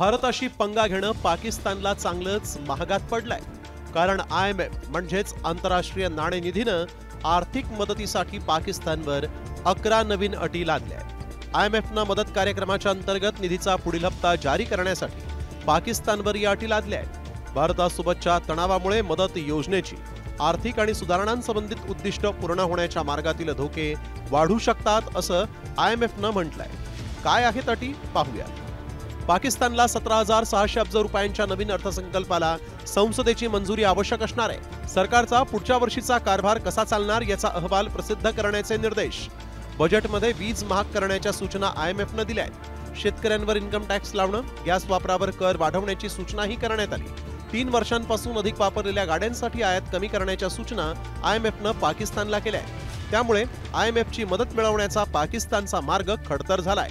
भारताशी पंगा घेणं पाकिस्तानला चांगलंच महागात पडलंय। कारण IMF म्हणजेच आंतरराष्ट्रीय नाणेनिधीनं आर्थिक मदतीसाठी पाकिस्तानवर 11 नवीन अटी लादल्या। IMFनं मदत कार्यक्रमाच्या अंतर्गत निधीचा पुढील हप्ता जारी करण्यासाठी पाकिस्तानवर या अटी लादल्या। भारतासोबतच्या तणावामुळे मदत योजनेची आर्थिक आणि सुधारणांसंबंधित उद्दिष्ट पूर्ण होण्याच्या मार्गातील धोके वाढू शकतात असं IMFनं म्हटलंय। काय आहेत अटी पाहूया। पाकिस्तानला 17,600 अब्ज रुपयांच्या नवीन अर्थसंकल्पाला संसदेची मंजुरी आवश्यक असणार आहे। सरकारचा पुढच्या वर्षीचा कारभार कसा चालणार याचा अहवाल प्रसिद्ध करण्याचे निर्देश। बजेटमध्ये वीज महाग करण्याच्या सूचना IMFनं दिल्या आहेत। शेतकऱ्यांवर इन्कम टॅक्स लावणं, गॅस वापरावर कर वाढवण्याची सूचनाही करण्यात आली। 3 वर्षांपासून अधिक वापरलेल्या गाड्यांसाठी आयात कमी करण्याच्या सूचना IMFनं पाकिस्तानला केल्या आहेत। त्यामुळे IMFची मदत मिळवण्याचा पाकिस्तानचा मार्ग खडतर झालाय।